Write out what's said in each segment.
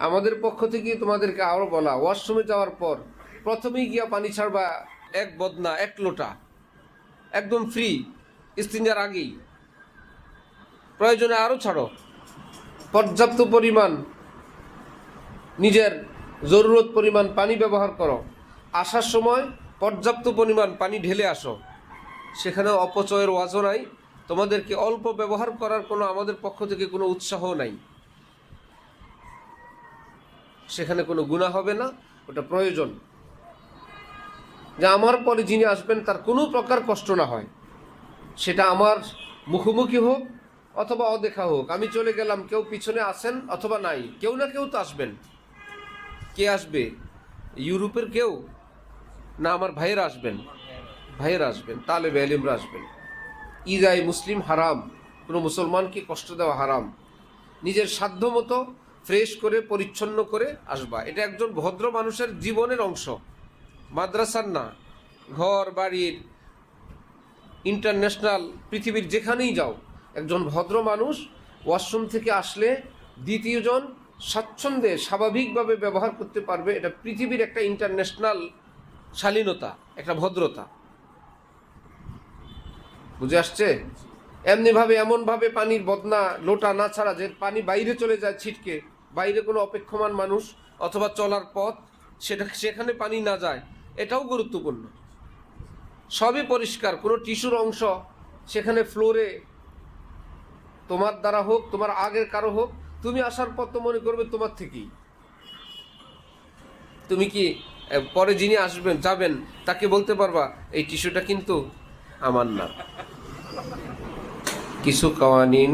আমাদের পক্ষ থেকে তোমাদেরকে আরো বলা, ওয়াশরুমে যাওয়ার পর প্রথমেই গিয়া পানি ছাড়বা, এক বদনা, এক লোটা, একদম ফ্রি, ইস্তিনজার আগেই। প্রয়োজনে আরো ছাড়ো, পর্যাপ্ত পরিমাণ নিজের জরুরত পরিমাণ পানি ব্যবহার করো। আসার সময় পর্যাপ্ত পরিমাণ পানি ঢেলে আসো। সেখানে অপচয়ের ওয়াজও নাই, তোমাদেরকে অল্প ব্যবহার করার কোনো আমাদের পক্ষ থেকে কোনো উৎসাহ নাই। সেখানে কোনো গুনাহ হবে না, ওটা প্রয়োজন যে আমার পরে যিনি আসবেন তার কোনো প্রকার কষ্ট না হয়। সেটা আমার মুখোমুখি হোক অথবা অদেখা হোক, আমি চলে গেলাম, কেউ পিছনে আসেন অথবা নাই, কেউ না কেউ তো আসবেন। কে আসবে? ইউরোপের কেউ না, আমার ভাইয়েরা আসবেন, ভাইয়েরা আসবেন, তালেবে ইলমরা আসবেন। ইদাই মুসলিম হারাম, কোনো মুসলমানকে কষ্ট দেওয়া হারাম। নিজের সাধ্য মতো ফ্রেশ করে পরিচ্ছন্ন করে আসবা, এটা একজন ভদ্র মানুষের জীবনের অংশ, মাদ্রাসার না। ঘর বাড়ির, ইন্টারন্যাশনাল, পৃথিবীর যেখানেই যাও, একজন ভদ্র মানুষ ওয়াশরুম থেকে আসলে দ্বিতীয়জন স্বাচ্ছন্দ্যে স্বাভাবিকভাবে ব্যবহার করতে পারবে, এটা পৃথিবীর একটা ইন্টারন্যাশনাল শালীনতা, একটা ভদ্রতা। বুঝে আসছে? এমনিভাবে এমনভাবে পানির বদনা লোটা না ছাড়া যে পানি বাইরে চলে যায় ছিটকে, বাইরে কোনো অপেক্ষমান মানুষ অথবা চলার পথ সেখানে পানি না যায়, এটাও গুরুত্বপূর্ণ। সবই পরিষ্কার, কোনো টিস্যুর অংশ সেখানে ফ্লোরে, তোমার দ্বারা হোক তোমার আগের কারো হোক, তুমি আসার পর তো মনে করবে তোমার থেকেই। তুমি কি পরে যিনি আসবেন যাবেন তাকে বলতে পারবা এই টিস্যুটা কিন্তু আমার না? কিছু কাওয়ানিন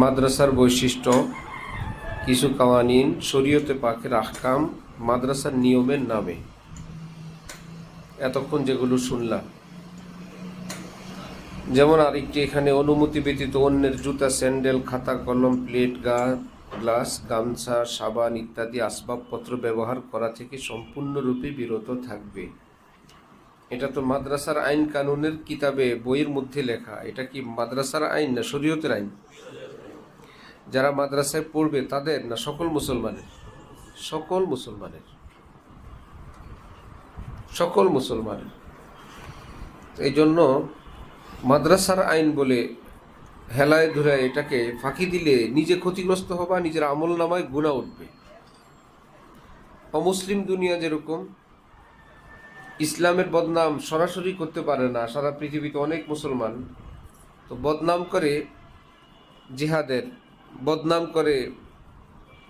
মাদ্রাসার বৈশিষ্ট্য, কিছু কাওয়ানিন শরীয়তে পাকের আহকাম মাদ্রাসার নিয়মের নামে। এতক্ষণ যেগুলো শুনলাম, যেমন আরেকটি এখানে অনুমতি ব্যতীত অন্যের জুতা, স্যান্ডেল, খাতা, কলম, প্লেট, গ্লাস, গামছা, সাবান ইত্যাদি আসবাবপত্র ব্যবহার করা থেকে সম্পূর্ণরূপে বিরত থাকবে। এটা তো মাদ্রাসার আইন কানুনের কিতাবে, বইয়ের মধ্যে লেখা। এটা কি মাদ্রাসার আইন না শরীয়তের আইন? যারা মাদ্রাসায় পড়বে তাদের না সকল মুসলমানের? সকল মুসলমানের, সকল মুসলমানের। এই জন্য মাদ্রাসার আইন বলে হেলায় ধুলায় এটাকে ফাঁকি দিলে নিজে ক্ষতিগ্রস্ত হবা, নিজের আমল নামায় গুনাহ উঠবে। অমুসলিম দুনিয়া যেরকম ইসলামের বদনাম সরাসরি করতে পারে না, সারা পৃথিবীতে অনেক মুসলমান তো বদনাম করে জিহাদের, বদনাম করে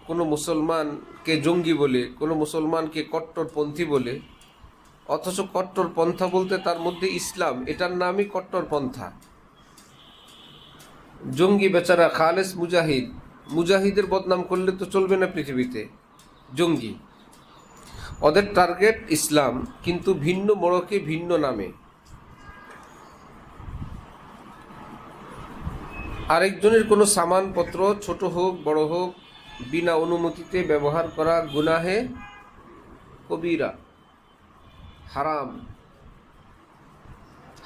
কোনো মুসলমানকে জঙ্গি বলে, কোনো মুসলমানকে কট্টরপন্থী বলে। অথচ কট্টরপন্থা বলতে তার মধ্যে ইসলাম, এটার নামই কট্টরপন্থা। জঙ্গি বেচারা খালেস মুজাহিদ, মুজাহিদের বদনাম করলে তো চলবে না পৃথিবীতে, জঙ্গি। ওদের টার্গেট ইসলাম, কিন্তু ভিন্ন মোড়কে ভিন্ন নামে। আরেকজনের কোনো সামানপত্র ছোট হোক বড় হোক বিনা অনুমতিতে ব্যবহার করা গুনাহে কবিরা, হারাম,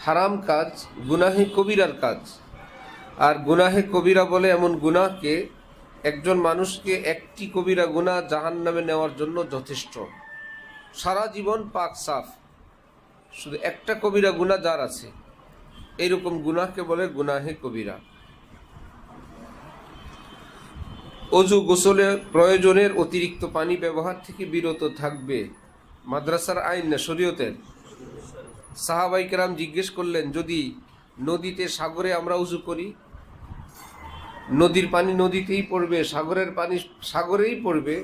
হারাম কাজ, গুনাহে কবিরার কাজ। আর গুনাহে কবিরা বলে এমন গুনাহকে, একজন মানুষকে একটি কবিরা গুনাহ জাহান্নামে নেওয়ার জন্য যথেষ্ট। সারা জীবন পাক সাফ, শুধু একটা কবিরা গুনাহ যার আছে, এইরকম গুনাহকে বলে গুনাহে কবিরা। অজু গোসলে প্রয়োজনের অতিরিক্ত পানি ব্যবহার থেকে বিরত থাকবে। মাদ্রাসার আইন না শরীয়তের। সাহাবাই কেরাম জিজ্ঞেস করলেন, যদি নদীতে, সাগরে আমরা উজু করি, নদীর পানি নদীতেই পড়বে, সাগরের পানি সাগরেই পড়বে,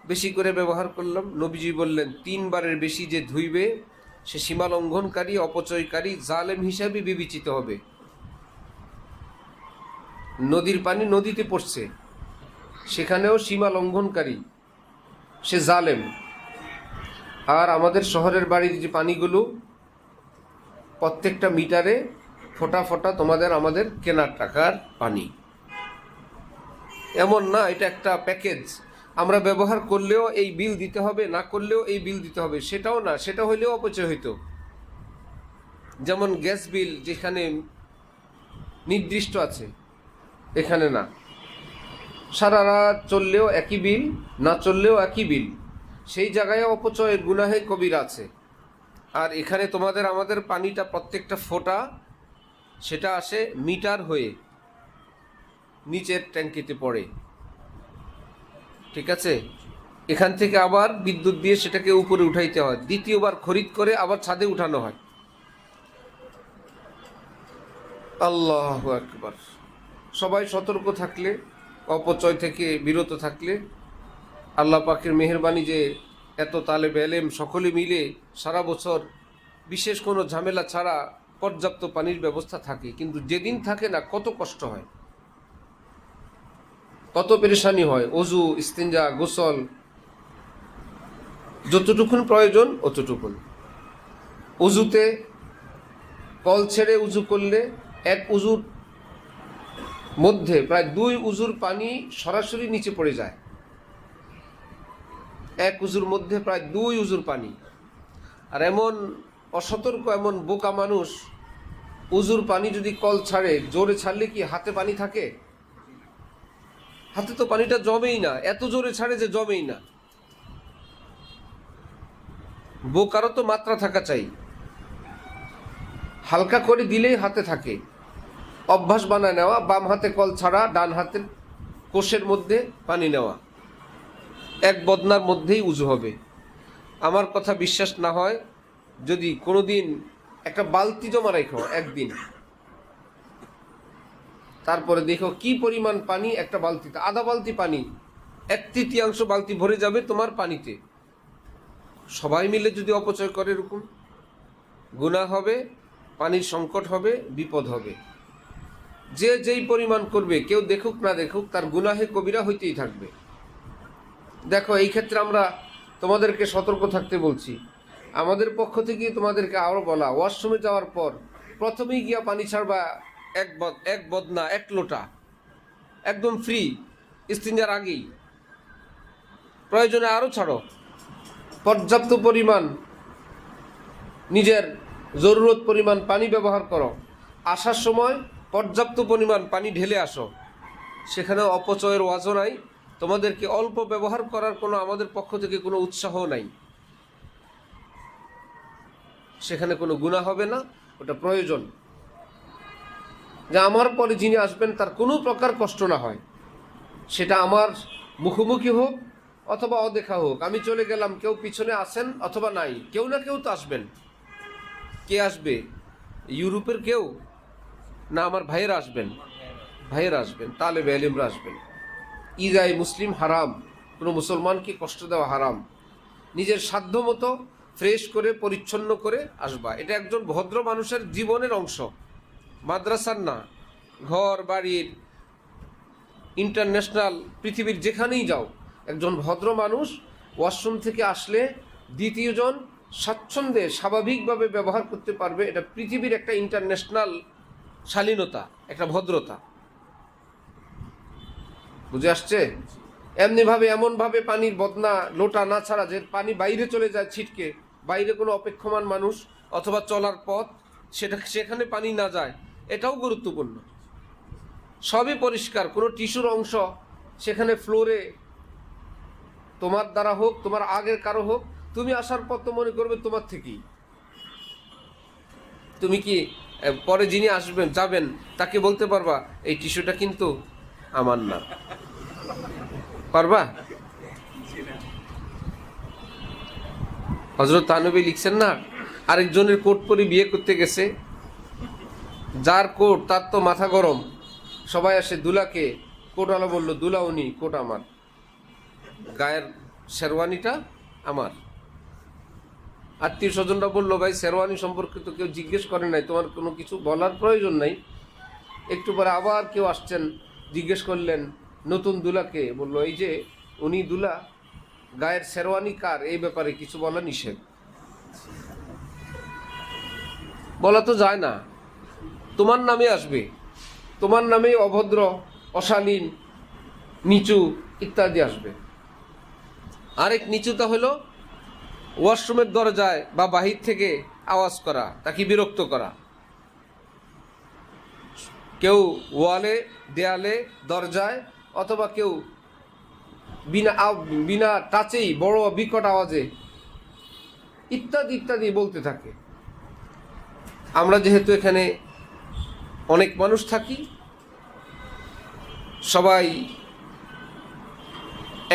বেশি করে ব্যবহার করলাম। নবীজি বললেন, 3 বারের বেশি যে ধুইবে সে সীমা লঙ্ঘনকারী, অপচয়কারী, জালেম হিসাবে বিবেচিত হবে। নদীর পানি নদীতে পড়ছে, সেখানেও সীমা লঙ্ঘনকারী, সে জালেম। আর আমাদের শহরের বাড়ির যে পানিগুলো, প্রত্যেকটা মিটারে ফোঁটা ফোঁটা তোমাদের আমাদের কেনার টাকার পানি। এমন না এটা একটা প্যাকেজ, আমরা ব্যবহার করলেও এই বিল দিতে হবে, না করলেও এই বিল দিতে হবে, সেটাও না। সেটা হইলেও অপচয় হইতো। যেমন গ্যাস বিল যেখানে নির্দিষ্ট আছে, এখানে না, সারা রাত চললেও একই বিল, না চললেও একই বিল। সেই জায়গায় অপচয়ের গুনাহে কবিরা আছে। আর এখানে তোমাদের আমাদের পানিটা প্রত্যেকটা ফোঁটা সেটা আসে মিটার হয়ে নিচের ট্যাঙ্কিতে পড়ে, ঠিক আছে? এখান থেকে আবার বিদ্যুৎ দিয়ে সেটাকে উপরে উঠাইতে হয়, দ্বিতীয়বার খরিদ করে আবার ছাদে উঠানো হয়। আল্লাহু আকবার। সবাই সতর্ক থাকলে, অপচয় থেকে বিরত থাকলে, আল্লাহ পাকের মেহেরবানি যে এত তালেব এলেম সকলে মিলে সারা বছর বিশেষ কোনো ঝামেলা ছাড়া পর্যাপ্ত পানির ব্যবস্থা থাকে, কিন্তু যেদিন থাকে না কত কষ্ট হয়, কত পেরেশানি হয়। অজু, ইস্তিনজা, গোসল যতটুকুন প্রয়োজন অতটুকুন। অজুতে কল ছেড়ে উজু করলে এক উজুর মধ্যে প্রায় 2 উজুর পানি সরাসরি নিচে পড়ে যায়। এক উজুর মধ্যে প্রায় 2 উজুর পানি। আর এমন অসতর্ক, এমন বোকা মানুষ, উজুর পানি যদি কল ছাড়ে, জোরে ছাড়লে কি হাতে পানি থাকে? হাতে তো পানিটা জমেই না, এত জোরে ছাড়ে যে জমেই না। বোকারও তো মাত্রা থাকা চাই, হালকা করে দিলেই হাতে থাকে। অভ্যাস বানায় নেওয়া, বাম হাতে কল ছাড়া, ডান হাতের কোষের মধ্যে পানি নেওয়া, এক বদনার মধ্যেই উজু হবে। আমার কথা বিশ্বাস না হয়, যদি কোনোদিন একটা বালতি জমা রাখো একদিন, তারপরে দেখো কি পরিমাণ পানি একটা বালতিতে। আধা বালতি পানি, 1/3 বালতি ভরে যাবে তোমার পানিতে। সবাই মিলে যদি অপচয় করে, এরকম গুনাহ হবে, পানির সংকট হবে, বিপদ হবে। যে যেই পরিমাণ করবে, কেউ দেখুক না দেখুক, তার গুনাহে কবিরা হইতেই থাকবে। দেখো, এই ক্ষেত্রে আমরা তোমাদেরকে সতর্ক থাকতে বলছি। আমাদের পক্ষ থেকে তোমাদেরকে আরও বলা, ওয়াশরুমে যাওয়ার পর প্রথমেই গিয়া পানি ছাড়বা, এক বদনা, 1 লোটা, একদম ফ্রি, ইস্তিনজার আগেই। প্রয়োজনে আরও ছাড়ো, পর্যাপ্ত পরিমাণ, নিজের জরুরত পরিমাণ পানি ব্যবহার করো। আসার সময় পর্যাপ্ত পরিমাণ পানি ঢেলে আসো। সেখানে অপচয়ের ওয়াজও নাই, তোমাদেরকে অল্প ব্যবহার করার কোনো আমাদের পক্ষ থেকে কোনো উৎসাহ নাই। সেখানে কোনো গুনাহ হবে না, ওটা প্রয়োজন। যে আমার পরে যিনি আসবেন তার কোনো প্রকার কষ্ট না হয়, সেটা আমার মুখোমুখি হোক অথবা অদেখা হোক। আমি চলে গেলাম, কেউ পিছনে আসেন অথবা নাই, কেউ না কেউ তো আসবেন। কে আসবে? ইউরোপের কেউ না, আমার ভাইয়েরা আসবেন, ভাইয়েরা আসবেন, তালেব এলিমরা আসবেন। ইজাই মুসলিম হারাম, কোনো মুসলমানকে কষ্ট দেওয়া হারাম। নিজের সাধ্য মতো ফ্রেশ করে পরিচ্ছন্ন করে আসবা, এটা একজন ভদ্র মানুষের জীবনের অংশ। মাদ্রাসার না, ঘর বাড়ির, ইন্টারন্যাশনাল, পৃথিবীর যেখানেই যাও, একজন ভদ্র মানুষ ওয়াশরুম থেকে আসলে দ্বিতীয়জন স্বাচ্ছন্দ্যে স্বাভাবিকভাবে ব্যবহার করতে পারবে। এটা পৃথিবীর একটা ইন্টারন্যাশনাল শালীনতা, একটা ভদ্রতা। বুঝে আসছে? এমনিভাবে, এমনভাবে পানির বদনা লোটা না ছাড়া যে পানি বাইরে চলে যায় ছিটকে, বাইরে কোনো অপেক্ষমান মানুষ অথবা চলার পথ, সেখানে পানি না যায়, এটাও গুরুত্বপূর্ণ। সবই পরিষ্কার, কোনো টিস্যুর অংশ সেখানে ফ্লোরে, তোমার দ্বারা হোক, তোমার আগের কারো হোক, তুমি আসার পর তো মনে করবে তোমার থেকেই। তুমি কি পরে যিনি আসবেন, যাবেন, তাকে বলতে পারবা এই টিস্যুটা কিন্তু আমার না? পারবা? হযরত তানবী লিখছেন না, আরেকজনের কোট পরে বিয়ে করতে গেছে, যার কোট তার তো মাথা গরম। সবাই আসে, দুলাকে, কোটওয়ালা বলল, দুলা উনি, কোট আমার, গায়ের শেরওয়ানিটা আমার। আত্মীয় স্বজনরা বলল, ভাই শেরওয়ানি সম্পর্কে তো কেউ জিজ্ঞেস করে নাই, তোমার কোনো কিছু বলার প্রয়োজন নাই। একটু পরে আবার কেউ আসছেন, জিজ্ঞেস করলেন নতুন দুলাকে, বলল, এই যে উনি দুলা, গায়ের শেরওয়ানি কার, এই ব্যাপারে কিছু বলা নিষেধ। বলা তো যায় না, তোমার নামে আসবে, তোমার নামে অভদ্র, অশালীন, নিচু ইত্যাদি আসবে। আরেক নিচুতা হলো ওয়াশরুমের দরজায় বা বাহির থেকে আওয়াজ করা, তাকে বিরক্ত করা। কেউ ওয়ালে, দেয়ালে, দরজায় অথবা কেউ বিনা টাচেই বড় বিকট আওয়াজে ইত্যাদি ইত্যাদি বলতে থাকে। আমরা যেহেতু এখানে অনেক মানুষ থাকি, সবাই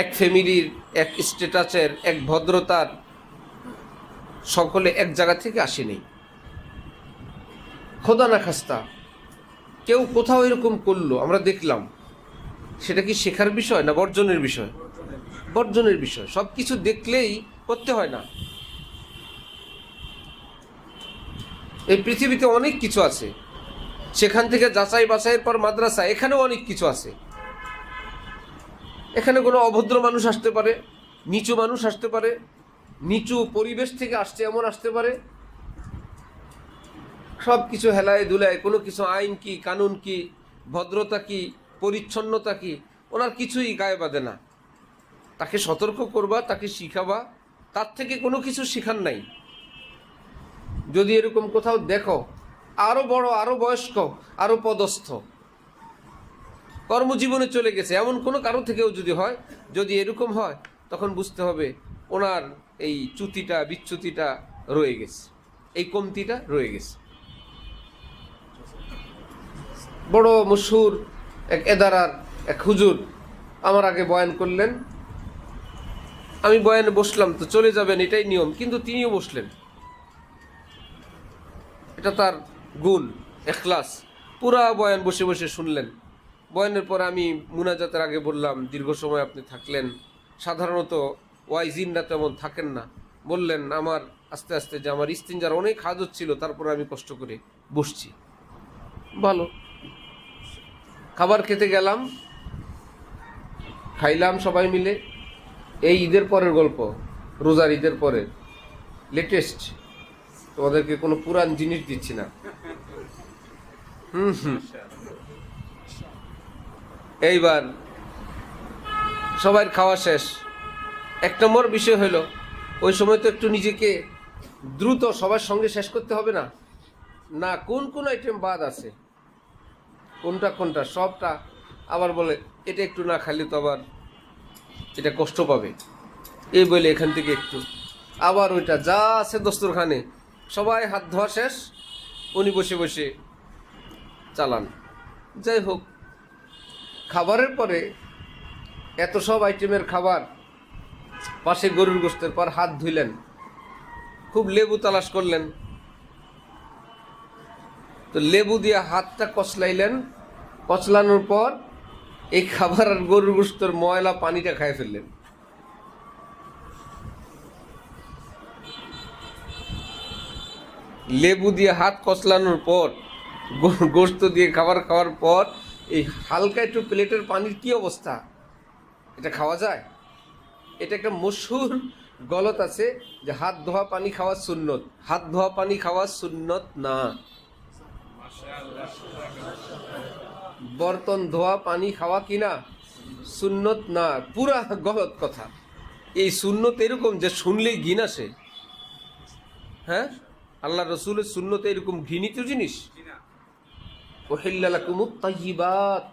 এক ফ্যামিলির, এক স্ট্যাটাসের, এক ভদ্রতার, সকলে এক জায়গা থেকে আসেনি। খোদা না খাস্তা কেউ কোথাও এরকম করলো, আমরা দেখলাম, সেটা কি শেখার বিষয় না বর্জনের বিষয়? বর্জনের বিষয়। সব কিছু দেখলেই করতে হয় না। এই পৃথিবীতে অনেক কিছু আছে, সেখান থেকে যাচাই বাছাইয়ের পর মাদ্রাসা, এখানেও অনেক কিছু আছে। এখানে কোনো অভদ্র মানুষ আসতে পারে, নিচু মানুষ আসতে পারে, নিচু পরিবেশ থেকে আসছে এমন আসতে পারে। সব কিছু হেলায় দুলায়, কোনো কিছু আইন কি, কানুন কি, ভদ্রতা কি, পরিচ্ছন্নতা কি, ওনার কিছুই গায়ে বাঁধে না। তাকে সতর্ক করবা, তাকে শিখাবা, তার থেকে কোনো কিছু শিখার নাই। যদি এরকম কোথাও দেখো, আরো বড়, আরো বয়স্ক, আরো পদস্থ, কর্মজীবনে চলে গেছে, এমন কোনো কারো থেকেও যদি হয়, যদি এরকম হয়, তখন বুঝতে হবে ওনার এই চ্যুতিটা, বিচ্যুতিটা রয়ে গেছে, এই কমতিটা রয়ে গেছে। বড় মশহুর এক এদারার এক হুজুর আমার আগে বয়ান করলেন। আমি বয়ানে বসলাম, তো চলে যাবেন এটাই নিয়ম, কিন্তু তিনিও বসলেন। এটা তার গুণ, ইখলাস। পুরা বয়ান বসে বসে শুনলেন। বয়ানের পর আমি মুনাজাতের আগে বললাম, দীর্ঘ সময় আপনি থাকলেন, সাধারণত ওয়াইজিনরা তেমন থাকেন না। বললেন, আমার আস্তে আস্তে যে আমার ইস্তিনজার অনেক হাজত ছিল, তারপরে আমি কষ্ট করে বসছি। ভালো। খাবার খেতে গেলাম, খাইলাম সবাই মিলে। এই ঈদের পরের গল্প, রোজার ঈদের পরের লেটেস্ট, তোমাদেরকে কোনো পুরান জিনিস দিচ্ছি না। এইবার সবার খাওয়া শেষ। এক নম্বর বিষয় হলো, ওই সময় তো একটু নিজেকে দ্রুত সবার সঙ্গে শেষ করতে হবে না, না কোন কোন আইটেম বাদ আছে, কোনটা কোনটা সবটা আবার বলে এটা একটু না খাইলে তো আবার এটা কষ্ট পাবে, এই বলে এখান থেকে একটু, আবার ওইটা যা আছে দস্তরখানে সবাই হাত ধোয়া শেষ, উনি বসে বসে চালান। যাই হোক, খাবারের পরে এত সব আইটেমের খাবার, পাশে গরুর গোশতের পর হাত ধুইলেন, খুব লেবু তালাশ করলেন, তো লেবু দিয়ে হাতটা কচলাইলেন, কচলানোর পর এই খাবার আর গরুর গোশতের ময়লা পানিটা খাই ফেললেন। লেবু দিয়ে হাত কচলানোর পর, গোশত দিয়ে খাবার খাওয়ার পর এই হালকা একটু প্লেটের পানির কি অবস্থা, এটা খাওয়া যায়? এটা একটা মশহুর গলত আছে যে হাত ধোয়া পানি খাওয়া সুন্নত। হাত ধোয়া পানি খাওয়া সুন্নত না, বর্তন ধোয়া পানি খাওয়া কিনা সুন্নত না, পুরা গলত কথা। এই সুন্নত এরকম যে শুনলেই ঘিন আসে। হ্যাঁ, আল্লাহ রসুলের সুন্নত এরকম ঘৃণিত জিনিস। উহিল্লা লাকুমুত তাইয়্যিবাত,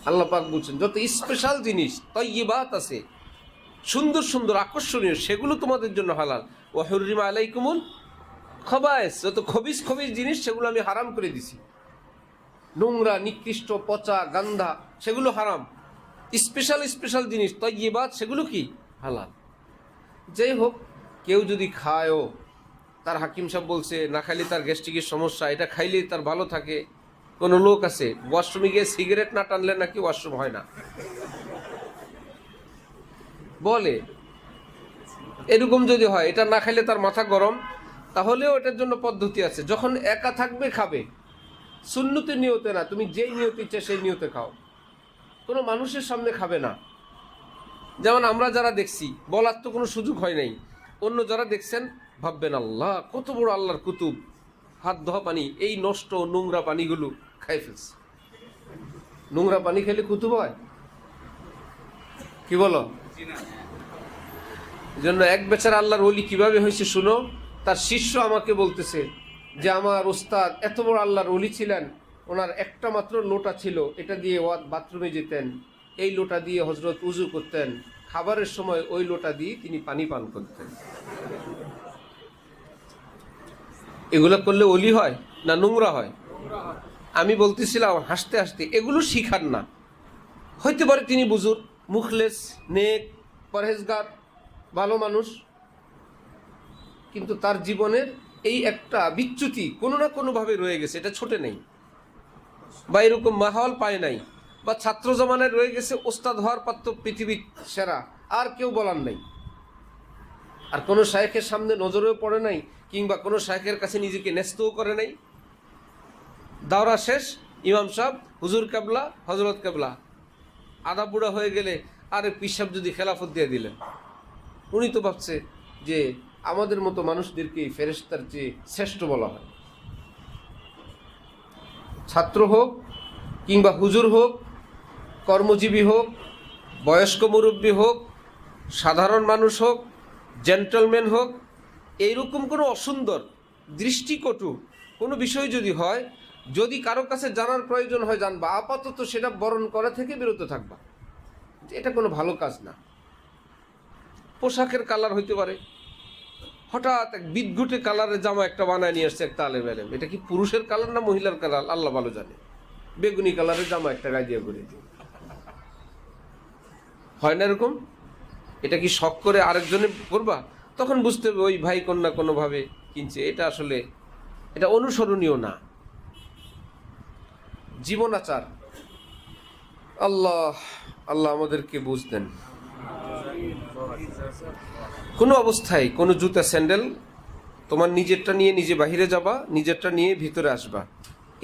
আল্লাহ পাক বলছেন যত স্পেশাল জিনিস তাইয়্যিবাত আছে, সুন্দর সুন্দর আকর্ষণীয়, সেগুলো তোমাদের জন্য হালাল। ওয়া হুররিমা আলাইকুমুল খাবায়েস, যত খবিস খবিস জিনিস সেগুলো আমি হারাম করে দিছি। নোংরা, নিকৃষ্ট, পচা, গান্ধা, সেগুলো হারাম। স্পেশাল স্পেশাল জিনিস তাইয়্যিবাত, সেগুলো কি হালাল। যাই হোক, কেউ যদি খায়ও, তার হাকিম সাহেব বলছে না খাইলে তার গ্যাস্ট্রিকের সমস্যা, এটা খাইলে তার ভালো থাকে। কোনো লোক আছে ওয়াশরুমে গিয়ে সিগারেট না টানলে নাকি ওয়াশরুম হয় না, বলে। এরকম যদি হয়, এটা না খাইলে তার মাথা গরম, তাহলেও এটার জন্য পদ্ধতি আছে। যখন একা থাকবে খাবে, সুন্নতের নিয়তে না, তুমি যেই নিয়তে ইচ্ছা সেই নিয়তে খাও, কোনো মানুষের সামনে খাবে না। যেমন আমরা যারা দেখছি, বলার তো কোনো সুযোগ হয় নাই, অন্য যারা দেখছেন ভাববেন আল্লাহ কত বড় আল্লাহর কুতুব, হাত ধোয়া পানি, এই নষ্ট নোংরা পানিগুলো খাই ফেলছে। নোংরা পানি খেলে কুতুব হয়? কি বলো? জন্য এক বেচারা আল্লাহর ওলি কিভাবে হয়েছে শুনো। তার শিষ্য আমাকে বলতেছে যে আমার ওস্তাদ এত বড় আল্লাহর ওলি ছিলেন, ওনার একটা মাত্র লোটা ছিল, এটা দিয়ে বাথরুমে যেতেন, এই লোটা দিয়ে হজরত উজু করতেন, খাবারের সময় ওই লোটা দিয়ে তিনি পানি পান করতেন। এগুলো করলে ওলি হয় না নোংরা হয়? আমি বলতেছিলাম হাসতে হাসতে, এগুলো শিখার না। হইতে পারে তিনি বুজুর্গ, মুখলেস, নেক, পরহেজগার, ভালো মানুষ, কিন্তু তার জীবনের এই একটা বিচ্যুতি কোনো না কোনোভাবে রয়ে গেছে, এটা ছোটে নেই, বা এরকম মাহল পায় নাই, বা ছাত্র জমানায় রয়ে গেছে ওস্তাদ হওয়ার পাত্র পৃথিবীর সেরা, আর কেউ বলার নাই, আর কোনো শায়েখের সামনে নজরেও পড়ে নাই, কিংবা কোনো শায়েখের কাছে নিজেকে ন্যস্তও করে নাই। দাওরা শেষ, ইমাম সাহেব, হুজুর কেবলা, হজরত কেবলা, আধা বুড়া হয়ে গেলে আরে পীর সাহেব যদি খেলাফত দিয়ে দিলেন, উনি তো ভাবছে যে আমাদের মতো মানুষদেরকে ফেরেশতার চেয়ে শ্রেষ্ঠ বলা হয়। ছাত্র হোক কিংবা হুজুর হোক, কর্মজীবী হোক, বয়স্ক মুরব্বী হোক, সাধারণ মানুষ হোক, জেন্টলম্যান হোক, এইরকম কোনো অসুন্দর দৃষ্টিকটু কোনো বিষয় যদি হয়, যদি কারো কাছে জানার প্রয়োজন হয় জানবা, আপাতত সেটা বরণ করা থেকে বিরত থাকবা। এটা কোনো ভালো কাজ না। পোশাকের কালার হইতে পারে, হঠাৎ এক বিদঘুটে কালারের জামা একটা বানায় নিয়ে আসছে একটা আলেম আলেম, এটা কি পুরুষের কালার না মহিলার কালার আল্লাহ ভালো জানে। বেগুনি কালারের জামা একটা গায়ে দিয়ে করে হয় না এরকম? এটা কি শখ করে আরেকজনে করবা? তখন বুঝতে হবে ওই ভাই কন্যা কোনোভাবে কিনছে, এটা আসলে এটা অনুসরণীয় না। জীবনাচার, আল্লাহ আল্লাহ আমাদেরকে বুঝ দেন। কোনো অবস্থায় কোনো জুতা স্যান্ডেল তোমার নিজেরটা নিয়ে নিজে বাহিরে যাবা, নিজেরটা নিয়ে ভিতরে আসবা,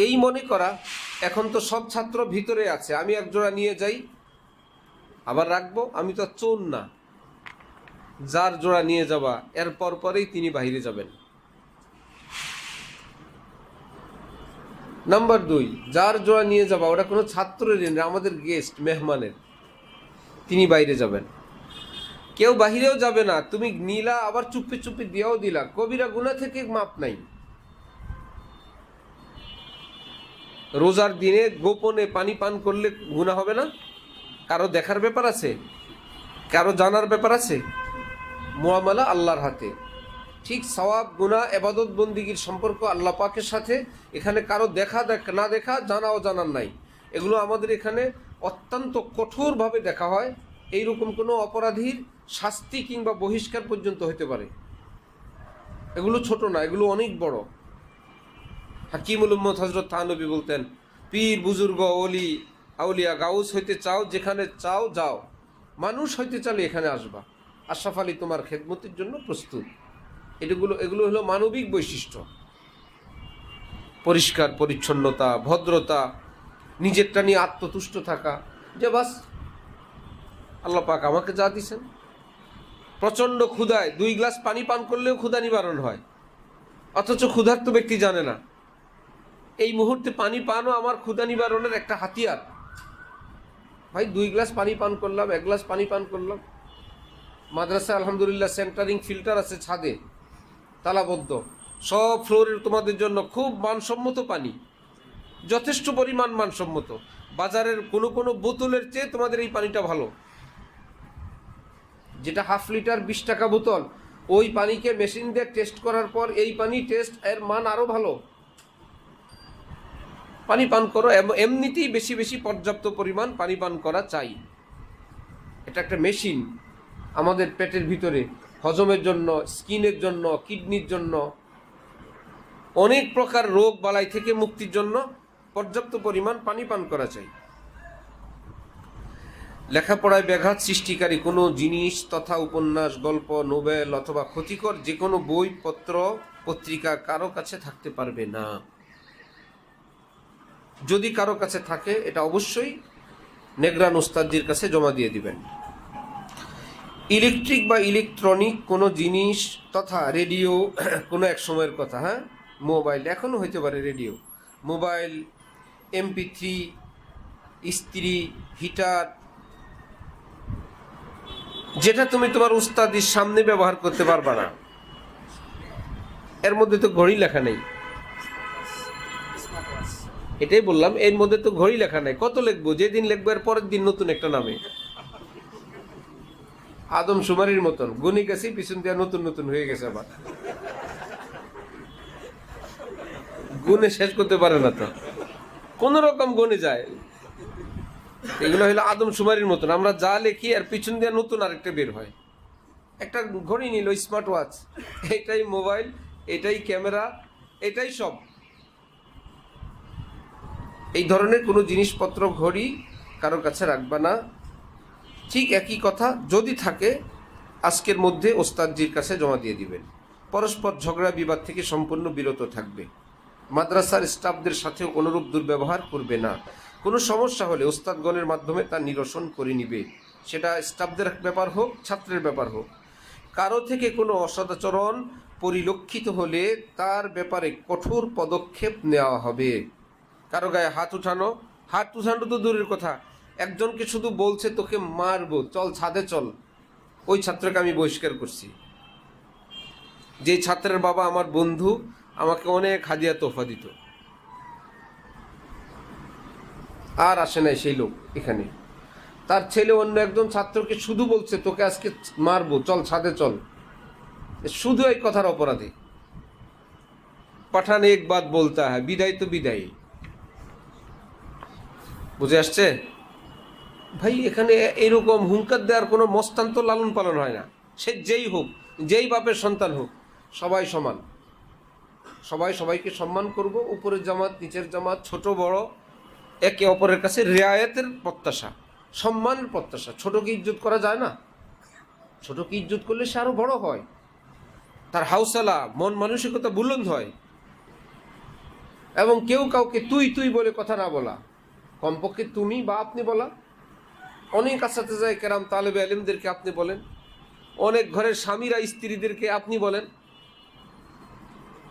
এই মনে করা এখন তো সব ছাত্র ভিতরে আছে, আমি এক জোড়া নিয়ে যাই আবার রাখবো, আমি তো চোর না। যার জোড়া নিয়ে যাবা এর পরেই তিনি বাহিরে যাবেন। নাম্বার 2, যার জোড়া নিয়ে যাবা ওটা কোনো ছাত্রের না, আমাদের গেস্ট মেহমানের, তিনি বাইরে যাবেন। কেউ বাহিরেও যাবে না, তুমি নিলা আবার চুপি চুপি দিয়েও দিলা, কবিরা গুনাহ থেকে মাপ নাই। রোজার দিনে গোপনে পানি পান করলে গুনাহ হবে না? কারো দেখার ব্যাপার আছে? কারো জানার ব্যাপার আছে? মুআমালা আল্লাহর হাতে। ঠিক সওয়াব, গুনাহ, ইবাদত বন্দিগির সম্পর্ক আল্লাহ পাকের সাথে। এখানে কারো দেখা না দেখা, জানা ও জানার নাই। এগুলো আমাদের এখানে অত্যন্ত কঠোরভাবে দেখা হয়। এইরকম কোনো অপরাধীর শাস্তি কিংবা বহিষ্কার পর্যন্ত হতে পারে। এগুলো ছোট না, এগুলো অনেক বড়। হাকিমুল উম্মত হযরত থানবী বলতেন, পীর বুজুর্গ ওলি আউলিয়া গাউস হইতে চাও যেখানে চাও যাও, মানুষ হইতে চাইলে এখানে আসবা, আশরাফ আলী তোমার খেদমতের জন্য প্রস্তুত। এগুলো হলো মানবিক বৈশিষ্ট্য। পরিষ্কার পরিচ্ছন্নতা, ভদ্রতা, নিজেরটা নিয়ে আত্মতুষ্ট থাকা, যে বাস আল্লাহ পাক আমাকে যা দিছেন। প্রচণ্ড ক্ষুধায় 2 গ্লাস পানি পান করলেও ক্ষুধা নিবারণ হয়, অথচ ক্ষুধার্ত ব্যক্তি জানে না এই মুহূর্তে পানি পানও আমার ক্ষুধা নিবারণের একটা হাতিয়ার। ভাই 2 গ্লাস পানি পান করলাম, 1 গ্লাস পানি পান করলাম। মাদ্রাসায় আলহামদুলিল্লাহ সেন্টারিং ফিল্টার আছে ছাদে, তালাবদ্ধ, সব ফ্লোরের তোমাদের জন্য খুব মানসম্মত পানি, যথেষ্ট পরিমাণ মানসম্মত। বাজারের কোনো বোতলের চেয়ে তোমাদের এই পানিটা ভালো। যেটা হাফ লিটার 20 টাকা বোতল, ওই পানিকে মেশিন দিয়ে টেস্ট করার পর এই পানি টেস্ট এর মান আরো ভালো। পানি পান করো, এমনিতেই বেশি বেশি পর্যাপ্ত পরিমাণ পানি পান করা চাই। এটা একটা মেশিন আমাদের পেটের ভিতরে হজমের জন্য, স্কিনের জন্য, কিডনির জন্য, অনেক প্রকার রোগ বালাই থেকে মুক্তির জন্য পর্যাপ্ত পরিমাণ পানি পান করা চাই। লেখাপড়ায় ব্যাঘাত সৃষ্টিকারী কোনো জিনিস তথা উপন্যাস, গল্প, নোবেল অথবা ক্ষতিকর যে কোনো বই, পত্র, পত্রিকা কারো কাছে থাকতে পারবে না। যদি কারো কাছে থাকে এটা অবশ্যই নেগরান ওস্তাদজির কাছে জমা দিয়ে দিবেন। ইলেকট্রিক বা ইলেকট্রনিক কোনো জিনিস তথা রেডিও, কোনো এক সময়ের কথা, হ্যাঁ, মোবাইল, এখনও হইতে পারে রেডিও, মোবাইল, MP3, ইস্ত্রি, হিটার, যেটা তুমি তোমার উস্তাদির সামনে ব্যবহার করতে পারবা না। এর মধ্যে তো ঘড়ি লেখা নেই, এটাই বললাম, এর মধ্যে তো ঘড়ি লেখা নাই, কত লিখবো, যেদিন লিখবো এর পরের দিন নতুন একটা নামে, আদম সুমারির মতন গুনি গেছি, পিছন দিয়ে নতুন নতুন হয়ে গেছে, আবার গুনে শেষ করতে পারে না তো, কোন রকম গুনে যায়। এগুলো হলো আদম সুমারির মতন, আমরা যা লিখি আর পিছন দিয়ে নতুন আরেকটা বের হয়। একটা ঘড়ি নিল, স্মার্ট ওয়াচ, এটাই মোবাইল, এটাই ক্যামেরা, এটাই সব। এই ধরনের কোনো জিনিসপত্র ঘড়ি কারোর কাছে রাখবা না। ঠিক একই কথা, যদি থাকে আজকের মধ্যে ওস্তাদজির কাছে জমা দিয়ে দিবেন। পরস্পর ঝগড়া বিবাদ থেকে সম্পূর্ণ বিরত থাকবে। মাদ্রাসার স্টাফদের সাথেও অনুরূপ দুর্ব্যবহার করবে না। কোনো সমস্যা হলে ওস্তাদগণের মাধ্যমে তা নিরসন করে নিবে, সেটা স্টাফদের ব্যাপার হোক, ছাত্রের ব্যাপার হোক। কারো থেকে কোনো অসদাচরণ পরিলক্ষিত হলে তার ব্যাপারে কঠোর পদক্ষেপ নেওয়া হবে। কারো গায়ে হাত উঠানো তো দূরের কথা, একজনকে শুধু বলছে তোকে মারবো, চল ছাদে চল, ওই ছাত্রকে আমি বহিষ্কার করছি। যে ছাত্রের বাবা আমার বন্ধু, আমাকে অনেক হাদিয়া তোফা দিত, আর আসে নাই সেই লোক এখানে। তার ছেলে অন্য একজন ছাত্রকে শুধু বলছে তোকে আজকে মারবো, চল ছাদে চল, শুধু এই কথার অপরাধে। পাঠান এক বাত বলতা হ্যাঁ, বিদায় তো বিদায়। বুঝে আসছে ভাই? এখানে এরকম হুঙ্কার দেওয়ার কোনো মস্তান তো লালন পালন হয় না। সে যেই হোক, যেই বাপের সন্তান হোক, সবাই সমান, সবাই সবাইকে সম্মান করব। উপরের জামাত, নিচের জামাত, ছোট বড়, একে অপরের কাছে রেয়ায়েতের প্রত্যাশা, সম্মানের প্রত্যাশা। ছোটকে ইজ্জত করা যায় না? ছোটকে ইজ্জত করলে সে আরো বড় হয়, তার হাউসালা, মন মানসিকতা বুলন্দ হয়। এবং কেউ কাউকে তুই তুই বলে কথা না বলা, কমপক্ষে তুমি বা আপনি বলা। অনেক আসাতে যায় কেরাম তালেবে আলিমদেরকে আপনি বলেন, অনেক ঘরের স্বামীরা স্ত্রীদেরকে আপনি বলেন,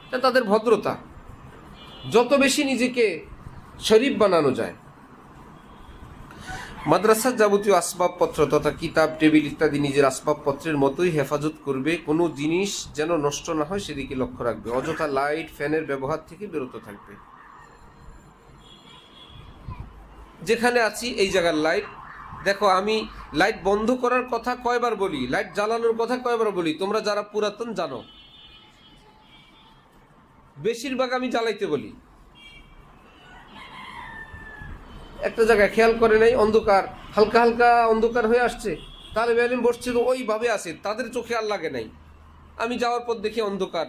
এটা তাদের ভদ্রতা। যত বেশি নিজেকে শরীফ বানানো যায়। মাদ্রাসার যাবতীয় আসবাবপত্র তথা কিতাব, টেবিল ইত্যাদি নিজের আসবাবপত্রের মতোই হেফাজত করবে। কোনো জিনিস যেন নষ্ট না হয় সেদিকে লক্ষ্য রাখবে। অযথা লাইট, ফ্যানের ব্যবহার থেকে বিরত থাকবে। যেখানে আছি এই জায়গার লাইট দেখো, আমি লাইট বন্ধ করার কথা কয়বার বলি, লাইট জ্বালানোর কথা কয়বার বলি, তোমরা যারা পুরাতন জানো। বেশিরভাগ আমি জ্বালাইতে বলি। একটা জায়গায় খেয়াল করে নাই, অন্ধকার, হালকা হালকা অন্ধকার হয়ে আসছে, তালেবে আলিম বসছে তো ওইভাবে আছে, তাদের চোখে আর লাগে নাই। আমি যাওয়ার পর দেখি অন্ধকার।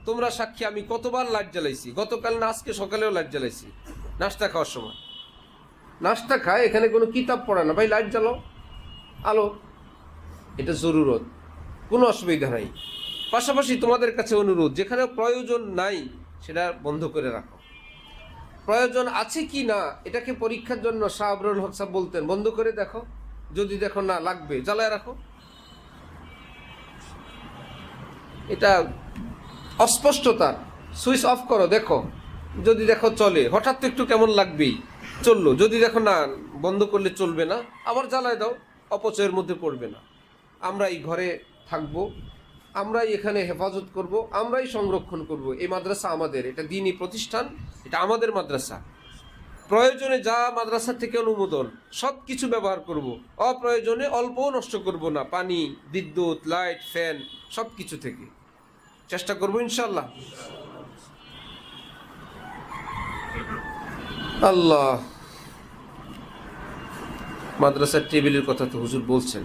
তোমরা সাক্ষী, আমি কতবার লাইট জ্বালাইছি, গতকাল না আজকে সকালেও লাইট জ্বালাইছি নাস্তা খাওয়ার সময়। নাস্তা খায়, এখানে কোনো কিতাব পড়ে না, ভাই লাইট জ্বালাও, আলো, এটা জরুরত, কোনো অসুবিধা নাই। পাশাপাশি তোমাদের কাছে অনুরোধ, যেখানে প্রয়োজন নাই সেটা বন্ধ করে রাখো। প্রয়োজন আছে কি না এটাকে পরীক্ষার জন্য শাহ আবরুল হক সাহেব বলতেন, বন্ধ করে দেখো, যদি দেখো না লাগবে জ্বালায় রাখো। এটা অস্পষ্টতার, সুইচ অফ করো, দেখো, যদি দেখো চলে, হঠাৎ তো একটু কেমন লাগবেই, চললো, যদি দেখো না বন্ধ করলে চলবে না, আবার জ্বালায় দাও, অপচয়ের মধ্যে পড়বে না। আমরা এই ঘরে থাকবো, আমরাই এখানে হেফাজত করব, আমরাই সংরক্ষণ করব। এই মাদ্রাসা আমাদের, এটা দ্বীনি প্রতিষ্ঠান, এটা আমাদের মাদ্রাসা। প্রয়োজনে যা মাদ্রাসা থেকে অনুমোদন সব কিছু ব্যবহার করব, অপ্রয়োজনে অল্পও নষ্ট করব না। পানি, বিদ্যুৎ, লাইট, ফ্যান সব কিছু থেকে চেষ্টা করব ইনশাল্লাহ। আল্লাহ, মাদ্রাসার টেবিলের কথা তো হুজুর বলছেন।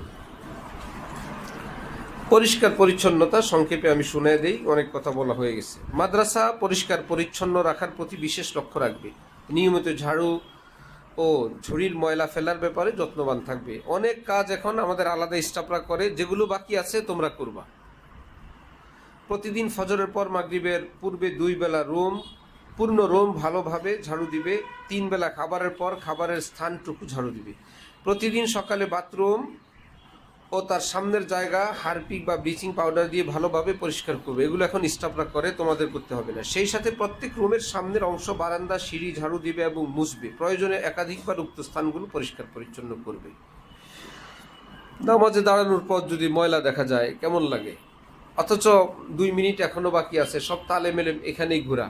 পরিষ্কার পরিচ্ছন্নতা সংক্ষেপে আমি শুনিয়ে দেই, অনেক কথা বলা হয়ে গেছে। মাদ্রাসা পরিষ্কার পরিচ্ছন্ন রাখার প্রতি বিশেষ লক্ষ্য রাখবে। নিয়মিত ঝাড়ু ও ঝুড়ির ময়লা ফেলার ব্যাপারে যত্নবান থাকবে। অনেক কাজ এখন আমাদের আলাদা স্টাফরা করে, যেগুলো বাকি আছে তোমরা করবা। প্রতিদিন ফজরের পর মাগরিবের পূর্বে 2 বেলা পূর্ণ রুম ভালোভাবে ঝাড়ু দিবে। 3 বেলা খাবারের পর খাবারের স্থানটুকু ঝাড়ু দিবে। প্রতিদিন সকালে বাথরুম ও তার সামনের জায়গা হারপিক বা ব্লিচিং পাউডার দিয়ে ভালোভাবে পরিষ্কার করবে। এগুলো এখন স্টাফরা করে, তোমাদের করতে হবে না। সেই সাথে প্রত্যেক রুমের সামনের অংশ, বারান্দা, সিঁড়ি ঝাড়ু দিবে এবং মুছবে। প্রয়োজনে একাধিকবার উক্ত স্থানগুলো পরিষ্কার পরিচ্ছন্ন করবে। নামাজে দাঁড়ানোর পর যদি ময়লা দেখা যায় কেমন লাগে, অথচ 2 মিনিট এখনো বাকি আছে, সব তালে মেলে এখানেই ঘোরা।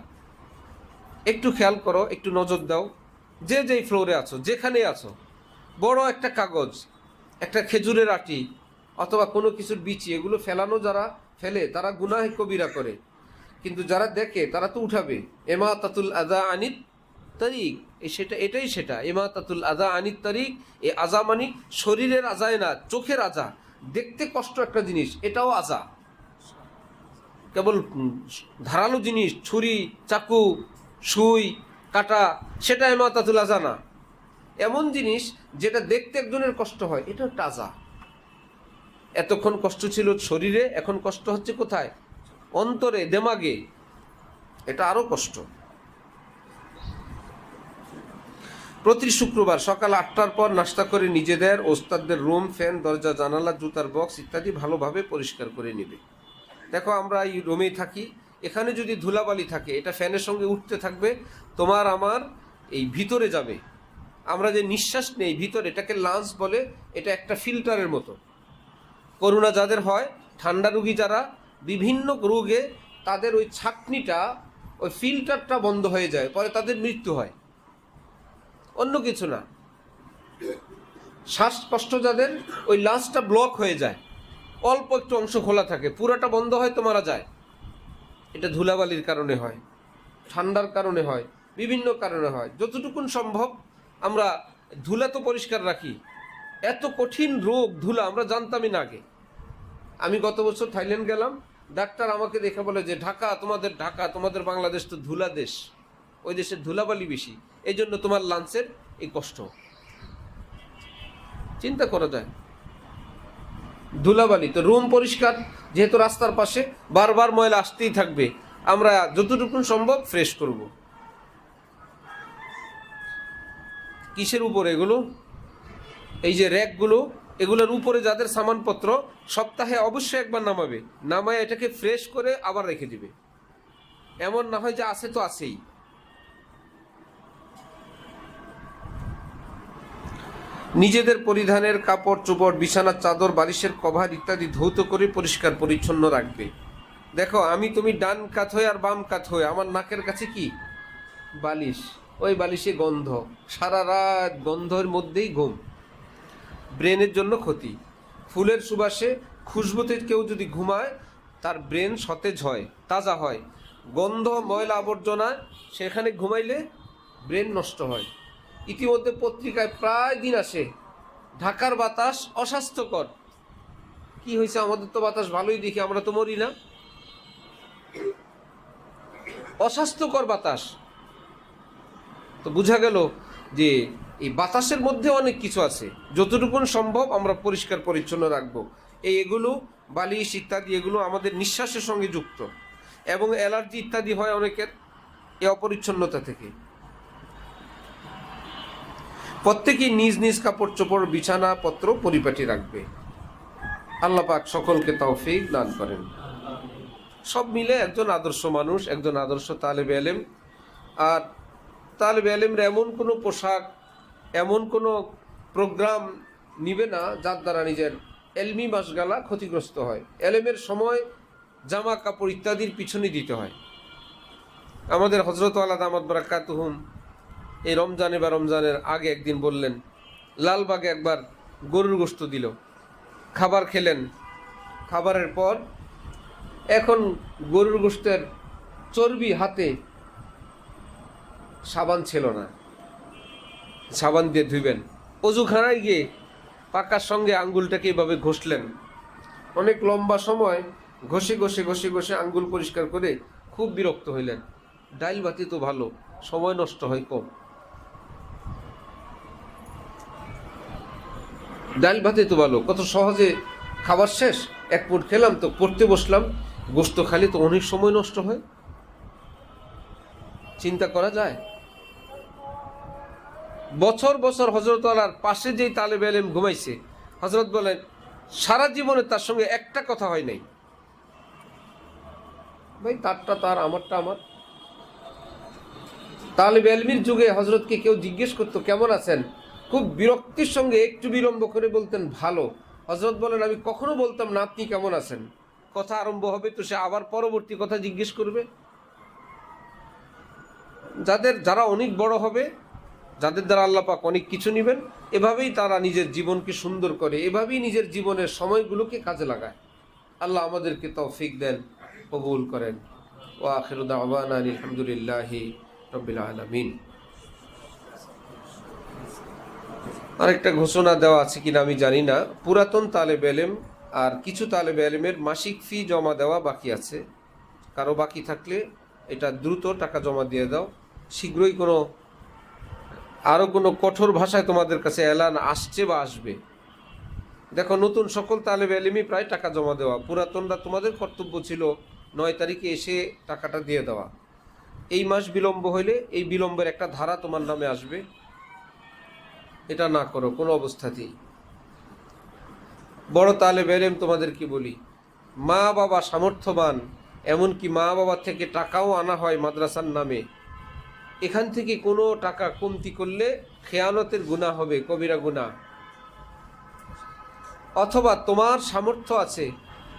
একটু খেয়াল করো, একটু নজর দাও, যে যেই ফ্লোরে আছো, যেখানে আছো, বড় একটা কাগজ, একটা খেজুরের আটি অথবা কোনো কিছুর বিচি, এগুলো ফেলানো যারা ফেলে তারা গুনাহে কবিরা করে, কিন্তু যারা দেখে তারা তো উঠাবে। ইমাতাতুল আযা আনিত তারিক, এটাই সেটা ইমাতাতুল আযা আনিত তারিক। এই আযা মানে শরীরের আযায় না, চোখের আযা। দেখতে কষ্ট একটা জিনিস, এটাও আযা। কেবল ধারালো জিনিস, ছুরি, চাকু, সুই, কাটা, সেটা ইমাতাতুল আযা না। এমন জিনিস যেটা দেখতে একজনের কষ্ট হয়, এটা একটা আযা। এতক্ষণ কষ্ট ছিল শরীরে, এখন কষ্ট হচ্ছে কোথায়? অন্তরে, দেমাগে। এটা আরো কষ্ট। প্রতি শুক্রবার সকাল 8টার পর নাস্তা করে নিজেদের, ওস্তাদদের রুম, ফ্যান, দরজা, জানালা, জুতার বক্স ইত্যাদি ভালোভাবে পরিষ্কার করে নেবে। দেখো আমরা এই রুমেই থাকি, এখানে যদি ধুলাবালি থাকে এটা ফ্যানের সঙ্গে উঠতে থাকবে, তোমার আমার এই ভিতরে যাবে। আমরা যে নিঃশ্বাস নেই ভিতরে, এটাকে লাংস বলে, এটা একটা ফিল্টারের মতো। করোনা যাদের হয়, ঠান্ডা রোগী যারা, বিভিন্ন রোগে তাদের ওই ছাঁকনিটা, ওই ফিল্টারটা বন্ধ হয়ে যায়, পরে তাদের মৃত্যু হয়, অন্য কিছু না। শ্বাসকষ্ট যাদের, ওই লাংসটা ব্লক হয়ে যায়, অল্প একটু অংশ খোলা থাকে, পুরোটা বন্ধ হয় তো মারা যায়। এটা ধুলাবালির কারণে হয়, ঠান্ডার কারণে হয়, বিভিন্ন কারণে হয়। যতটুকুন সম্ভব আমরা ধুলা তো পরিষ্কার রাখি। এত কঠিন রোগ ধুলা আমরা জানতামই না আগে। আমি গত বছর থাইল্যান্ড গেলাম, ডাক্তার আমাকে দেখে বলে যে ঢাকা, তোমাদের বাংলাদেশ তো ধুলা দেশ, ওই দেশের ধুলাবালি বেশি, এই জন্য তোমার লাঞ্চের এই কষ্ট। চিন্তা করা যায়, ধুলাবালি তো। রুম পরিষ্কার, যেহেতু রাস্তার পাশে, বারবার ময়লা আসতেই থাকবে, আমরা যতটুকু সম্ভব ফ্রেশ করব। কিসের উপরে এগুলো? এই যে র্যাকগুলো, এগুলোর উপরে যাদের সামানপত্র, সপ্তাহে অবশ্যই একবার নামাবে, নামায় এটাকে ফ্রেশ করে আবার রেখে দিবে। এমন না হয় যে আছে তো আছেই। নিজেদের পরিধানের কাপড় চোপড়, বিছানার চাদর, বালিশের কভার ইত্যাদি ধৌত করে পরিষ্কার পরিচ্ছন্ন রাখবে। দেখো আমি তুমি ডান কাত হয়ে আর বাম কাত হয়ে, আমার নাকের কাছে কি বালিশ, ওই বালিশে গন্ধ, সারা রাত গন্ধের মধ্যেই ঘুম, ব্রেনের জন্য ক্ষতি। ফুলের সুবাসে, খুশবুতে কেউ যদি ঘুমায় তার ব্রেন সতেজ হয়, তাজা হয়। গন্ধ, ময়লা আবর্জনা সেখানে ঘুমাইলে ব্রেন নষ্ট হয়। ইতিমধ্যে পত্রিকায় প্রায় দিন আসে ঢাকার বাতাস অস্বাস্থ্যকর। কি হয়েছে? আমাদের তো বাতাস ভালোই দেখি, আমরা তো মরি না। অস্বাস্থ্যকর বাতাস, তো বোঝা গেল যে এই বাতাসের মধ্যে অনেক কিছু আছে। যতটুকুন সম্ভব আমরা পরিষ্কার পরিচ্ছন্ন রাখবো। এগুলো বালিশ ইত্যাদি, এগুলো আমাদের নিঃশ্বাসের সঙ্গে যুক্ত, এবং অ্যালার্জি ইত্যাদি হয় অনেকের এই অপরিচ্ছন্নতা থেকে। প্রত্যেকেই নিজ নিজ কাপড় চোপড়, বিছানাপত্র পরিপাটি রাখবে। আল্লাহ পাক সকলকে তৌফিক দান করেন। সব মিলে একজন আদর্শ মানুষ, একজন আদর্শ তালেবে ইলম। আর তালেবে ইলমরা এমন কোনো পোশাক, এমন কোনো প্রোগ্রাম নিবে না যার দ্বারা নিজের এলমি মাসগালা ক্ষতিগ্রস্ত হয়। এলেমের সময় জামা কাপড় ইত্যাদির পিছনে দিতে হয়। আমাদের হযরত আলা দামাত বারাকাতুহুম এই রমজানে বা রমজানের আগে একদিন বললেন, লালবাগে একবার গরুর গোশত দিল, খাবার খেলেন, খাবারের পর এখন গরুর গোশতের চর্বি হাতে, সাবান ছিল না, সাবান দিয়ে ধুইবেন। অজুখানায় গিয়ে পাকার সঙ্গে আঙ্গুলটাকে এভাবে ঘষলেন, অনেক লম্বা সময় ঘষে ঘষে ঘষে ঘষে আঙ্গুল পরিষ্কার করে খুব বিরক্ত হইলেন। ডাইল ভাতি তো ভালো, সময় নষ্ট হয় কম। ডাল ভাতে তো ভালো, কত সহজে খাবার শেষ, এক পুট খেলাম তো পড়তে বসলাম, গোশত খালি তো অনেক সময় নষ্ট হয়। চিন্তা করা যায়? বছর বছর হযরত আলার পাশে যেই তালেবে ইলম ঘুমাইছে, হযরত বলেন সারা জীবনে তার সঙ্গে একটা কথা হয় নাই। ভাই তারটা তার, আমারটা আমার। তালেবে ইলমের যুগে হযরতকে কেউ জিজ্ঞেস করতো কেমন আছেন, খুব বিরক্তির সঙ্গে একটু বিলম্ব করে বলতেন ভালো। হযরত বলেন আমি কখনো বলতাম না আপনি কেমন আছেন, কথা আরম্ভ হবে তো সে আবার পরবর্তী কথা জিজ্ঞেস করবে। যারা অনেক বড় হবে, যাদের দ্বারা আল্লাহ পাক অনেক কিছু নেবেন, এভাবেই তারা নিজের জীবনকে সুন্দর করে, এভাবেই নিজের জীবনের সময়গুলোকে কাজে লাগায়। আল্লাহ আমাদেরকে তৌফিক দেন, কবুল করেন। ওয়া আখিরু দাওয়ানা আলহামদুলিল্লাহি রাব্বিল আলামিন। আরেকটা ঘোষণা দেওয়া আছে কিনা আমি জানি না। পুরাতন তালেবে ইলম আর কিছু তালেবে ইলমের মাসিক ফি জমা দেওয়া বাকি আছে। কারো বাকি থাকলে এটা দ্রুত টাকা জমা দিয়ে দাও। শীঘ্রই আরও কোনো কঠোর ভাষায় তোমাদের কাছে এলান আসছে বা আসবে। দেখো, নতুন সকল তালেবে ইলমই প্রায় টাকা জমা দেওয়া। পুরাতনরা তোমাদের কর্তব্য ছিল 9 তারিখে এসে টাকাটা দিয়ে দেওয়া। এই মাস বিলম্ব হইলে এই বিলম্বের একটা ধারা তোমার নামে আসবে। এটা না করো কোনো অবস্থাতেই। বড় তালেবে ইলম তোমাদেরকে বলি, মা বাবা সামর্থ্যবান, এমনকি মা বাবা থেকে টাকাও আনা হয় মাদ্রাসার নামে, এখান থেকে কোনো টাকা কমতি করলে খেয়ানতের গুনাহ হবে, কবিরা গুনাহ। অথবা তোমার সামর্থ্য আছে,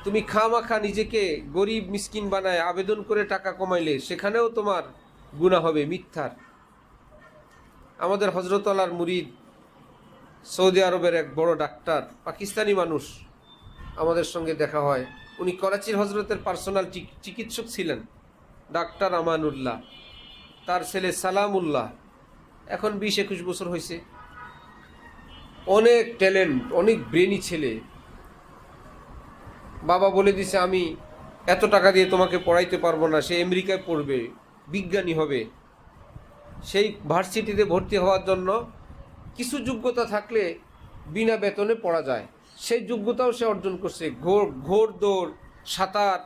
তুমি খামাখা নিজেকে গরিব মিসকিন বানায় আবেদন করে টাকা কমাইলে সেখানেও তোমার গুনাহ হবে, মিথ্যার। আমাদের হযরতওয়ালার মুরিদ, সৌদি আরবের এক বড় ডাক্তার, পাকিস্তানি মানুষ, আমাদের সঙ্গে দেখা হয়। উনি করাচির হজরতের পার্সোনাল চিকিৎসক ছিলেন, ডাক্তার আমানুল্লাহ। তার ছেলে সালামুল্লাহ, এখন 20-21 বছর হয়েছে। অনেক ট্যালেন্ট, অনেক ব্রেনি ছেলে। বাবা বলে দিছে, আমি এত টাকা দিয়ে তোমাকে পড়াইতে পারবো না, সে আমেরিকায় পড়বে, বিজ্ঞানী হবে। সেই ভার্সিটিতে ভর্তি হওয়ার জন্য কিছু যোগ্যতা থাকলে বিনা বেতনে পড়া যায়। সেই যোগ্যতাও সে অর্জন করছে। ঘোড় দৌড়, সাঁতার,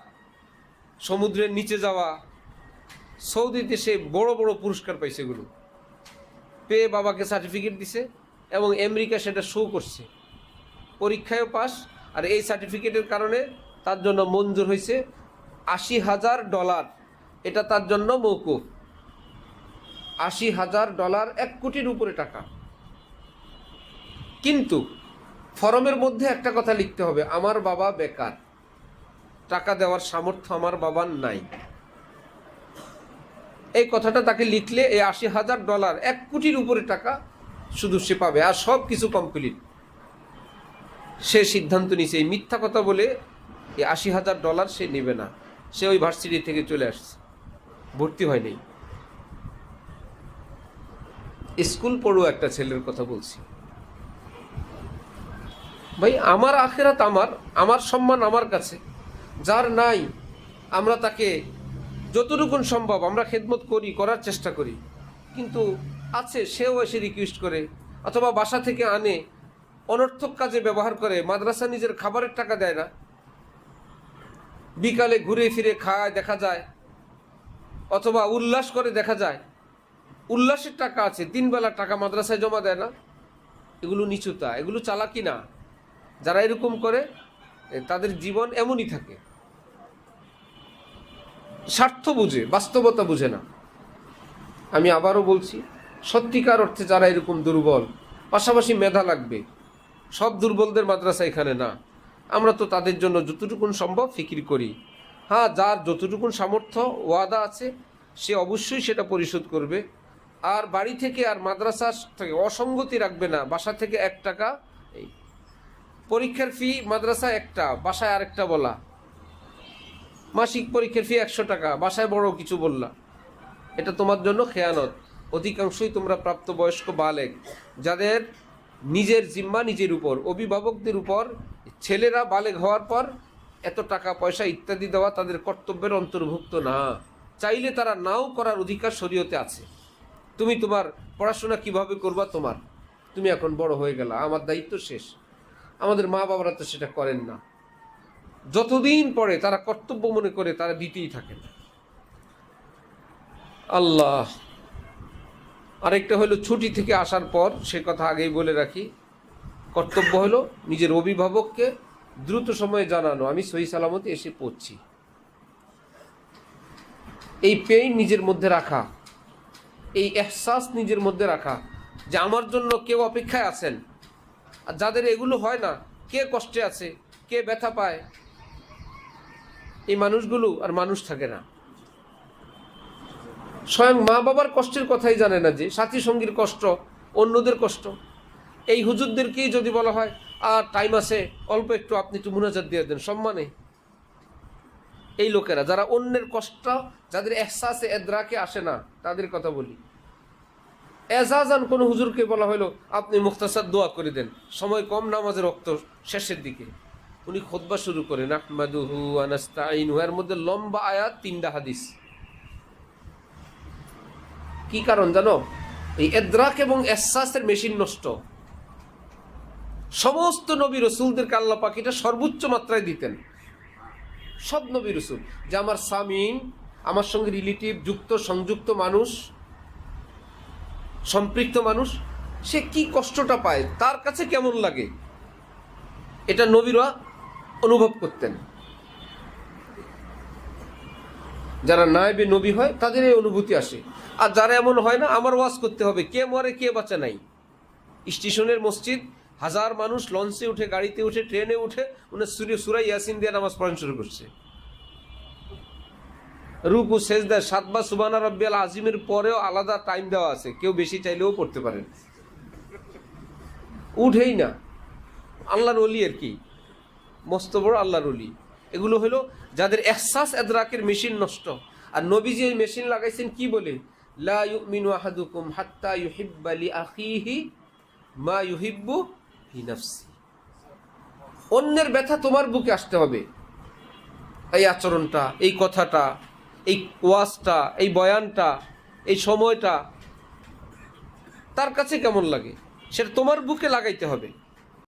সমুদ্রের নিচে যাওয়া, সৌদিতে সে বড় বড় পুরস্কার পাইছে। এগুলো পেয়ে বাবাকে সার্টিফিকেট দিছে এবং আমেরিকা সেটা শো করছে, পরীক্ষায়ও পাস। আর এই সার্টিফিকেটের কারণে তার জন্য মঞ্জুর হয়েছে $80,000। এটা তার জন্য মওকুফ। $80,000, 1 কোটির উপরে টাকা। কিন্তু ফরমের মধ্যে একটা কথা লিখতে হবে, আমার বাবা বেকার, টাকা দেওয়ার সামর্থ্য আমার বাবার নাই। এই কথাটা তাকে লিখলে এই $80,000, 1 কোটির উপরে টাকা শুধু সে পাবে, আর সব কিছু কমপ্লিট। সে সিদ্ধান্ত নিছে এই মিথ্যা কথা বলে এই $80,000 সে নেবে না। সে ওই ভার্সিটি থেকে চলে আসছে, ভর্তি হয়নি। স্কুল পড়ুয়া একটা ছেলের কথা বলছি। ভাই, আমার আখিরাত আমার সম্মান আমার কাছে। যার নাই আমরা তাকে যতটুকু সম্ভব আমরা খেদমত করার চেষ্টা করি। কিন্তু আছে, সেও এসে রিকোয়েস্ট করে অথবা বাসা থেকে আনে, অনর্থক কাজে ব্যবহার করে। মাদ্রাসা নিজের খাবারের টাকা দেয় না, বিকালে ঘুরে ফিরে খায় দেখা যায়, অথবা উল্লাস করে দেখা যায়। উল্লাসের টাকা আছে, 3 বেলা টাকা মাদ্রাসায় জমা দেয় না। এগুলো নিচুতা, এগুলো চালাকি না। যারা এরকম করে তাদের জীবন এমনই থাকে, স্বার্থ বুঝে, বাস্তবতা বুঝে না। আমি আবারও বলছি, সত্যিকার অর্থে যারা এরকম দুর্বল, পাশাপাশি মেধা লাগবে। সব দুর্বলদের মাদ্রাসা এখানে না। আমরা তো তাদের জন্য যতটুকু সম্ভব ফিকির করি। হ্যাঁ, যার যতটুকু সামর্থ্য ওয়াদা আছে সে অবশ্যই সেটা পরিশোধ করবে। আর বাড়ি থেকে আর মাদ্রাসা থেকে অসঙ্গতি রাখবে না। বাসা থেকে 1 টাকা, এই পরীক্ষার ফি মাদ্রাসায় একটা, বাসায় আরেকটা বলা। মাসিক পরীক্ষার ফি 100 টাকা, বাসায় বড় কিছু বললা, এটা তোমার জন্য খেয়ানত। অধিকাংশই তোমরা প্রাপ্তবয়স্ক বালেগ, যাদের নিজের জিম্মা নিজের উপর, অভিভাবকদের উপর। ছেলেরা বালেগ হওয়ার পর এত টাকা পয়সা ইত্যাদি দেওয়া তাদের কর্তব্যের অন্তর্ভুক্ত না। চাইলে তারা নাও করার অধিকার শরীয়তে আছে। তুমি তোমার পড়াশোনা কিভাবে করবা তোমার, তুমি এখন বড় হয়ে গেলা, আমার দায়িত্ব শেষ। আমাদের মা বাবারা তো সেটা করেন না। যতদিন পরে তারা কর্তব্য মনে করে তারা দিতেই থাকেন। আল্লাহ। আরেকটা হলো ছুটি থেকে আসার পর, সে কথা আগেই বলে রাখি, কর্তব্য হলো নিজের অভিভাবককে দ্রুত সময়ে জানানো, আমি সহি সালামতে এসে পড়ছি। এই পেইন নিজের মধ্যে রাখা, এই এহসাস নিজের মধ্যে রাখা যে আমার জন্য কেউ অপেক্ষায় আছেন। আর যাদের এগুলো হয় না, কে কষ্টে আছে, কে ব্যথা পায়, এই মানুষগুলো আর মানুষ থাকে না। স্বয়ং মা বাবার কষ্টের কথাই জানে না, যে সাথী সঙ্গীর কষ্ট, অন্যদের কষ্ট। এই হুজুরদেরকেই যদি বলা হয় আর টাইম আছে, অল্প একটু আপনি একটু মুনাজাত দিয়ে দেন সম্মানে, এই লোকেরা যারা অন্যের কষ্ট, যাদের এহসাসে এদরাকে আসে না, তাদের কথা বলি। এজাজান কোনো হুজুরকে বলা হলো আপনি মুখতাসার দোয়া করে দেন, সময় কম, নামাজের রক্ত শেষের দিকে, উনি খুতবা শুরু করেন আহমাদুহু ওয়া নাস্তাঈনুহু, এর মধ্যে লম্বা আয়াত, 3টা হাদিস। কি কারণ জানো? এই এদরাক এবং এহসাসের মেশিন নষ্ট। সমস্ত নবী রসুলদেরকে আল্লাহ পাক এটা সর্বোচ্চ মাত্রায় দিতেন, সব নবী রসুল, যে আমার সামিন, আমার সঙ্গে রিলেটিভ যুক্ত সংযুক্ত মানুষ, সম্পৃক্ত মানুষ, সে কি কষ্টটা পায়, তার কাছে কেমন লাগে, এটা নবীরা অনুভব করতেন। যারা নায়েবে নবী হয় তাদের এই অনুভূতি আসে। আর যারা এমন হয় না, আমার ওয়াজ করতে হবে, কে মরে কে বাঁচা নাই, স্টেশনের মসজিদ, 1000 মানুষ লঞ্চে উঠে, গাড়িতে উঠে, ট্রেনে উঠে, উনি সূরা ইয়াসিন দিয়ে নামাজ পড়ানো শুরু করছে। রুকু সেজদা 7 বার সুবহানা রাব্বিয়াল আযীমের পরেও আলাদা টাইম দেওয়া আছে, কেউ বেশি চাইলেও পড়তে পারেন, উঠেই না। আল্লাহর ওলি আর কি, মস্ত বড় আল্লাহর ওলি। এগুলো হলো যাদের এহসাস এদরাকের মেশিন নষ্ট। আর নবীজি এই মেশিন লাগাইছেন কি বলে? লা ইউমিনু আহাদুকুম হাত্তা ইউহিব্বা লিআখিহি মা ইউহিব্বু লিনাফসি। অন্যের ব্যথা তোমার বুকে আসতে হবে। এই আচরণটা, এই কথাটা, এই ওয়াজটা, এই বয়ানটা, এই সময়টা তার কাছে কেমন লাগে, সেটা তোমার বুকে লাগাইতে হবে।